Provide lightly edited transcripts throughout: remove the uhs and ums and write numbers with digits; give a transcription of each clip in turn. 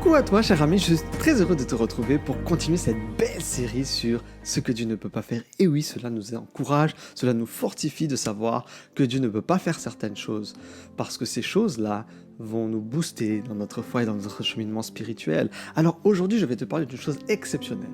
Coucou à toi cher ami, je suis très heureux de te retrouver pour continuer cette belle série sur ce que Dieu ne peut pas faire. Et oui, cela nous encourage, cela nous fortifie de savoir que Dieu ne peut pas faire certaines choses. Parce que ces choses-là vont nous booster dans notre foi et dans notre cheminement spirituel. Alors aujourd'hui, je vais te parler d'une chose exceptionnelle.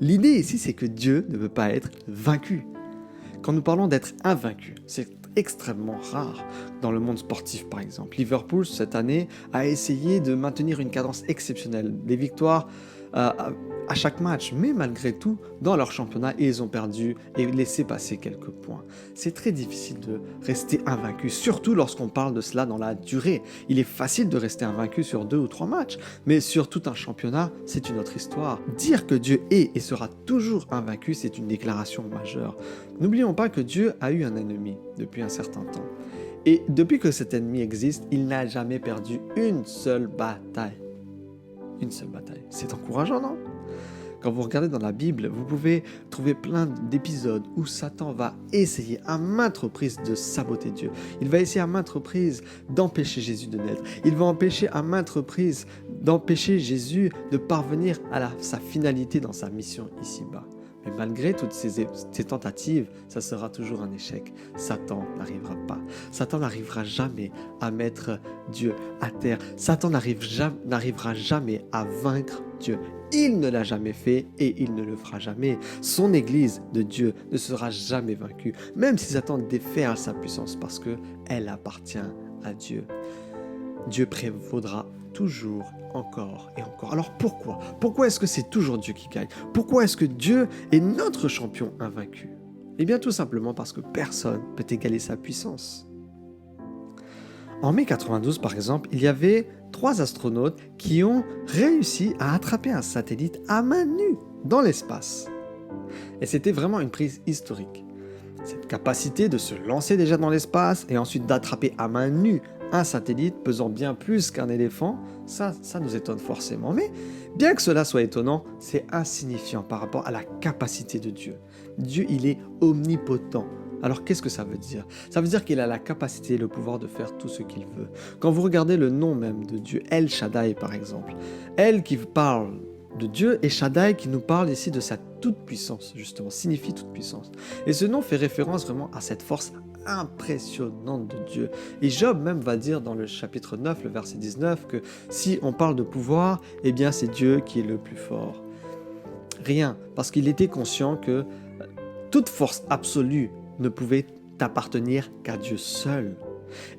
L'idée ici, c'est que Dieu ne peut pas être vaincu. Quand nous parlons d'être invaincu, c'est extrêmement rare dans le monde sportif par exemple. Liverpool cette année a essayé de maintenir une cadence exceptionnelle, des victoires à chaque match, mais malgré tout, dans leur championnat, ils ont perdu et laissé passer quelques points. C'est très difficile de rester invaincu, surtout lorsqu'on parle de cela dans la durée. Il est facile de rester invaincu sur 2 ou 3 matchs, mais sur tout un championnat, c'est une autre histoire. Dire que Dieu est et sera toujours invaincu, c'est une déclaration majeure. N'oublions pas que Dieu a eu un ennemi depuis un certain temps. Et depuis que cet ennemi existe, il n'a jamais perdu une seule bataille. Une seule bataille. C'est encourageant, non ? Quand vous regardez dans la Bible, vous pouvez trouver plein d'épisodes où Satan va essayer à maintes reprises de saboter Dieu. Il va essayer à maintes reprises d'empêcher Jésus de naître. Il va empêcher à maintes reprises d'empêcher Jésus de parvenir à sa finalité dans sa mission ici-bas. Mais malgré toutes ces tentatives, ça sera toujours un échec. Satan n'arrivera pas. Satan n'arrivera jamais à mettre Dieu à terre. Satan n'arrivera jamais à vaincre Dieu. Il ne l'a jamais fait et il ne le fera jamais. Son Église de Dieu ne sera jamais vaincue, même si Satan déferle sa puissance parce qu'elle appartient à Dieu. Dieu prévaudra toujours, encore et encore. Alors pourquoi ? Pourquoi est-ce que c'est toujours Dieu qui gagne ? Pourquoi est-ce que Dieu est notre champion invaincu ? Eh bien tout simplement parce que personne ne peut égaler sa puissance. En mai 92 par exemple, il y avait 3 astronautes qui ont réussi à attraper un satellite à main nue dans l'espace. Et c'était vraiment une prise historique. Cette capacité de se lancer déjà dans l'espace et ensuite d'attraper à main nue un satellite pesant bien plus qu'un éléphant, ça nous étonne forcément. Mais bien que cela soit étonnant, c'est insignifiant par rapport à la capacité de Dieu. Dieu, il est omnipotent. Alors qu'est-ce que ça veut dire ? Ça veut dire qu'il a la capacité et le pouvoir de faire tout ce qu'il veut. Quand vous regardez le nom même de Dieu, El Shaddai par exemple, El qui parle de Dieu et Shaddai qui nous parle ici de sa toute-puissance, justement, signifie toute-puissance. Et ce nom fait référence vraiment à cette force impressionnante de Dieu. Et Job même va dire dans le chapitre 9, le verset 19, que si on parle de pouvoir, eh bien c'est Dieu qui est le plus fort. Rien, parce qu'il était conscient que toute force absolue ne pouvait appartenir qu'à Dieu seul.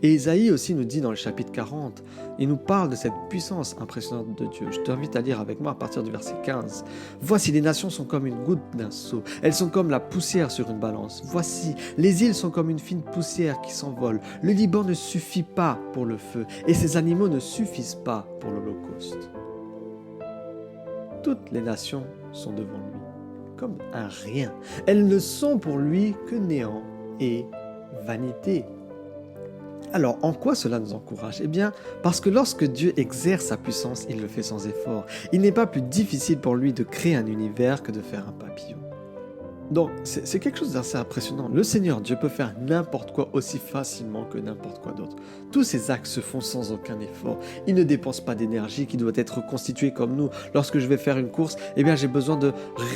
Et Isaïe aussi nous dit dans le chapitre 40, il nous parle de cette puissance impressionnante de Dieu. Je t'invite à lire avec moi à partir du verset 15. « Voici, les nations sont comme une goutte d'un seau, elles sont comme la poussière sur une balance. Voici, les îles sont comme une fine poussière qui s'envole. Le Liban ne suffit pas pour le feu, et ses animaux ne suffisent pas pour l'holocauste. » Toutes les nations sont devant lui, comme un rien. Elles ne sont pour lui que néant et vanité. Alors, en quoi cela nous encourage ? Eh bien, parce que lorsque Dieu exerce sa puissance, il le fait sans effort. Il n'est pas plus difficile pour lui de créer un univers que de faire un papillon. Donc, c'est quelque chose d'assez impressionnant. Le Seigneur Dieu peut faire n'importe quoi aussi facilement que n'importe quoi d'autre. Tous ses actes se font sans aucun effort. Il ne dépense pas d'énergie qui doit être reconstituée comme nous. Lorsque je vais faire une course, eh bien, j'ai besoin de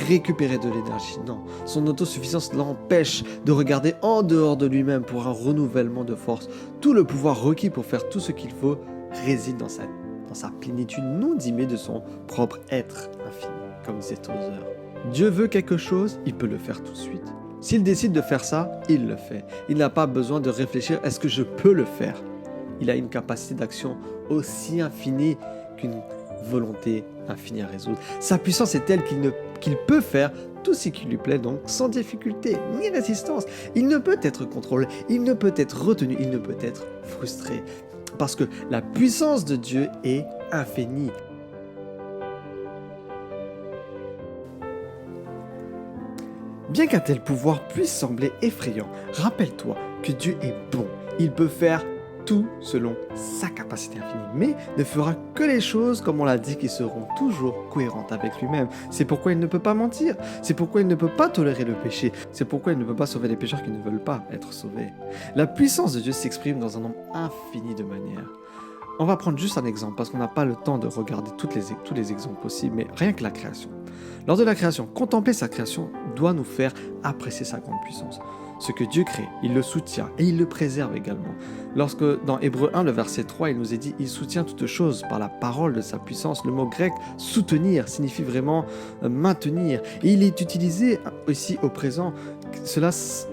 récupérer de l'énergie. Non, son autosuffisance l'empêche de regarder en dehors de lui-même pour un renouvellement de force. Tout le pouvoir requis pour faire tout ce qu'il faut réside dans sa plénitude non dimée de son propre être infini, comme disait Tozer. Dieu veut quelque chose, il peut le faire tout de suite. S'il décide de faire ça, il le fait. Il n'a pas besoin de réfléchir, est-ce que je peux le faire ? Il a une capacité d'action aussi infinie qu'une volonté infinie à résoudre. Sa puissance est telle qu'il peut faire tout ce qui lui plaît, donc sans difficulté ni résistance. Il ne peut être contrôlé, il ne peut être retenu, il ne peut être frustré. Parce que la puissance de Dieu est infinie. Bien qu'un tel pouvoir puisse sembler effrayant, rappelle-toi que Dieu est bon. Il peut faire tout selon sa capacité infinie, mais ne fera que les choses, comme on l'a dit, qui seront toujours cohérentes avec lui-même. C'est pourquoi il ne peut pas mentir, c'est pourquoi il ne peut pas tolérer le péché, c'est pourquoi il ne peut pas sauver les pécheurs qui ne veulent pas être sauvés. La puissance de Dieu s'exprime dans un nombre infini de manières. On va prendre juste un exemple parce qu'on n'a pas le temps de regarder tous les exemples possibles, mais rien que la création. Lors de la création, contempler sa création doit nous faire apprécier sa grande puissance. Ce que Dieu crée, il le soutient et il le préserve également. Lorsque dans Hébreux 1, le verset 3, il nous est dit « Il soutient toutes choses par la parole de sa puissance », le mot grec « soutenir » signifie vraiment maintenir. Et il est utilisé aussi au présent, cela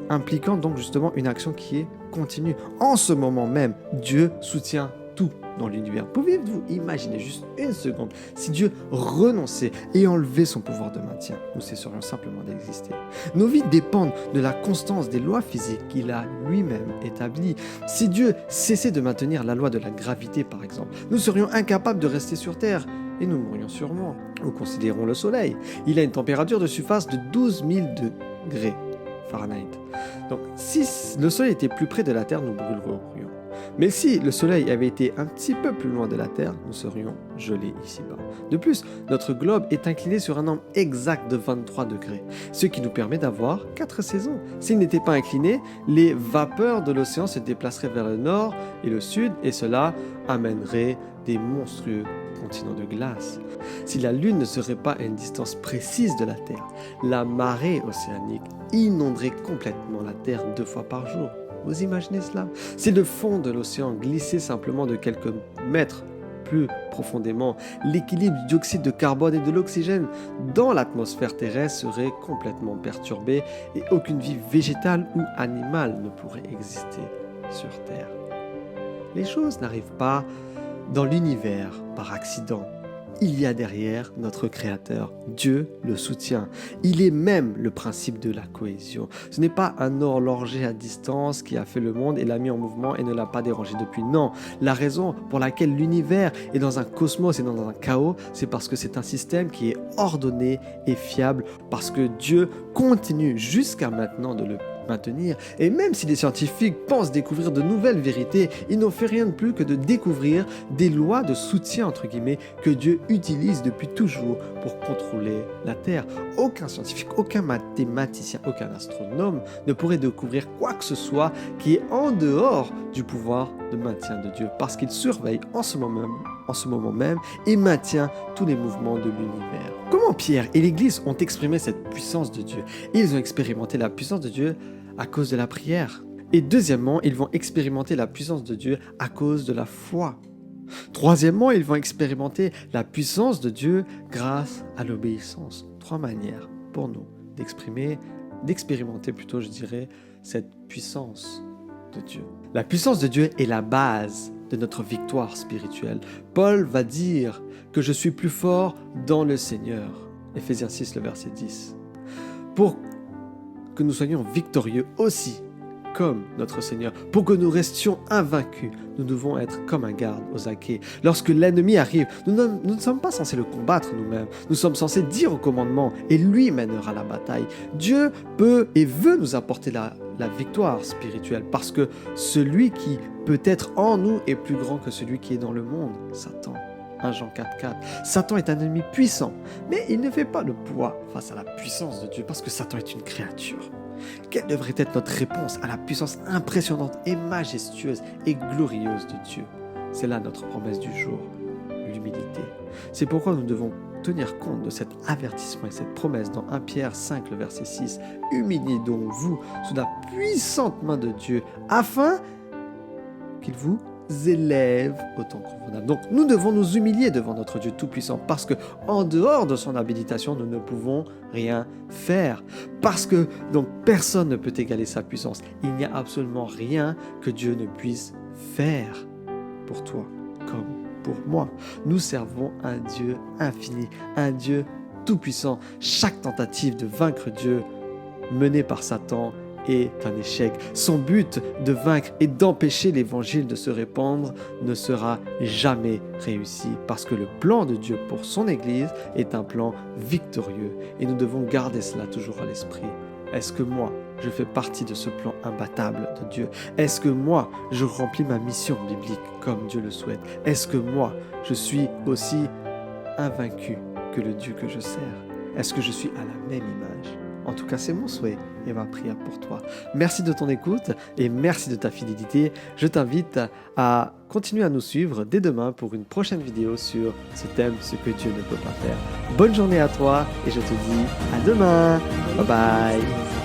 impliquant donc justement une action qui est continue. En ce moment même, Dieu soutient tout dans l'univers. Pouvez-vous imaginer juste une seconde si Dieu renonçait et enlevait son pouvoir de maintien? Nous cesserions simplement d'exister. Nos vies dépendent de la constance des lois physiques qu'il a lui-même établies. Si Dieu cessait de maintenir la loi de la gravité, par exemple, nous serions incapables de rester sur Terre et nous mourrions sûrement. Ou considérons le Soleil. Il a une température de surface de 12 000 degrés Fahrenheit. Donc, si le Soleil était plus près de la Terre, nous brûlerions. Mais si le Soleil avait été un petit peu plus loin de la Terre, nous serions gelés ici-bas. De plus, notre globe est incliné sur un angle exact de 23 degrés, ce qui nous permet d'avoir 4 saisons. S'il n'était pas incliné, les vapeurs de l'océan se déplaceraient vers le nord et le sud, et cela amènerait des monstrueux continents de glace. Si la Lune ne serait pas à une distance précise de la Terre, la marée océanique inonderait complètement la Terre 2 fois par jour. Vous imaginez cela? Si le fond de l'océan glissait simplement de quelques mètres plus profondément, l'équilibre du dioxyde de carbone et de l'oxygène dans l'atmosphère terrestre serait complètement perturbé et aucune vie végétale ou animale ne pourrait exister sur Terre. Les choses n'arrivent pas dans l'univers par accident. Il y a derrière notre Créateur. Dieu le soutient. Il est même le principe de la cohésion. Ce n'est pas un horloger à distance qui a fait le monde et l'a mis en mouvement et ne l'a pas dérangé depuis. Non, la raison pour laquelle l'univers est dans un cosmos et dans un chaos, c'est parce que c'est un système qui est ordonné et fiable, parce que Dieu continue jusqu'à maintenant de le maintenir. Et même si les scientifiques pensent découvrir de nouvelles vérités, ils n'ont fait rien de plus que de découvrir des lois de soutien, entre guillemets, que Dieu utilise depuis toujours pour contrôler la Terre. Aucun scientifique, aucun mathématicien, aucun astronome ne pourrait découvrir quoi que ce soit qui est en dehors du pouvoir de maintien de Dieu, parce qu'il surveille en ce moment même et maintient tous les mouvements de l'univers. Comment Pierre et l'Église ont exprimé cette puissance de Dieu? Ils ont expérimenté la puissance de Dieu à cause de la prière. Et deuxièmement, ils vont expérimenter la puissance de Dieu à cause de la foi. Troisièmement, ils vont expérimenter la puissance de Dieu grâce à l'obéissance. 3 manières pour nous d'expérimenter plutôt, je dirais, cette puissance de Dieu. La puissance de Dieu est la base de notre victoire spirituelle. Paul va dire que je suis plus fort dans le Seigneur. Éphésiens 6, le verset 10. Pour que nous soyons victorieux aussi, comme notre Seigneur, pour que nous restions invaincus, nous devons être comme un garde aux aguets. Lorsque l'ennemi arrive, nous ne sommes pas censés le combattre nous-mêmes. Nous sommes censés dire au commandement et lui mènera la bataille. Dieu peut et veut nous apporter la victoire spirituelle parce que celui qui peut être en nous est plus grand que celui qui est dans le monde, Satan. 1 Jean 4,4. Satan est un ennemi puissant, mais il ne fait pas le poids face à la puissance de Dieu parce que Satan est une créature. Quelle devrait être notre réponse à la puissance impressionnante et majestueuse et glorieuse de Dieu? C'est là notre promesse du jour, l'humilité. C'est pourquoi nous devons tenir compte de cet avertissement et cette promesse dans 1 Pierre 5, le verset 6. Humiliez donc vous sous la puissante main de Dieu, afin qu'il vous élève au temps convenable. Donc nous devons nous humilier devant notre Dieu Tout-Puissant parce que en dehors de son habilitation, nous ne pouvons rien faire. Parce que donc personne ne peut égaler sa puissance. Il n'y a absolument rien que Dieu ne puisse faire pour toi comme pour moi. Nous servons un Dieu infini, un Dieu Tout-Puissant. Chaque tentative de vaincre Dieu menée par Satan est un échec. Son but de vaincre et d'empêcher l'évangile de se répandre ne sera jamais réussi parce que le plan de Dieu pour son Église est un plan victorieux et nous devons garder cela toujours à l'esprit. Est-ce que moi, je fais partie de ce plan imbattable de Dieu? Est-ce que moi, je remplis ma mission biblique comme Dieu le souhaite? Est-ce que moi, je suis aussi invaincu que le Dieu que je sers? Est-ce que je suis à la même image En tout cas, c'est mon souhait et ma prière pour toi. Merci de ton écoute et merci de ta fidélité. Je t'invite à continuer à nous suivre dès demain pour une prochaine vidéo sur ce thème, ce que Dieu ne peut pas faire. Bonne journée à toi et je te dis à demain. Bye bye.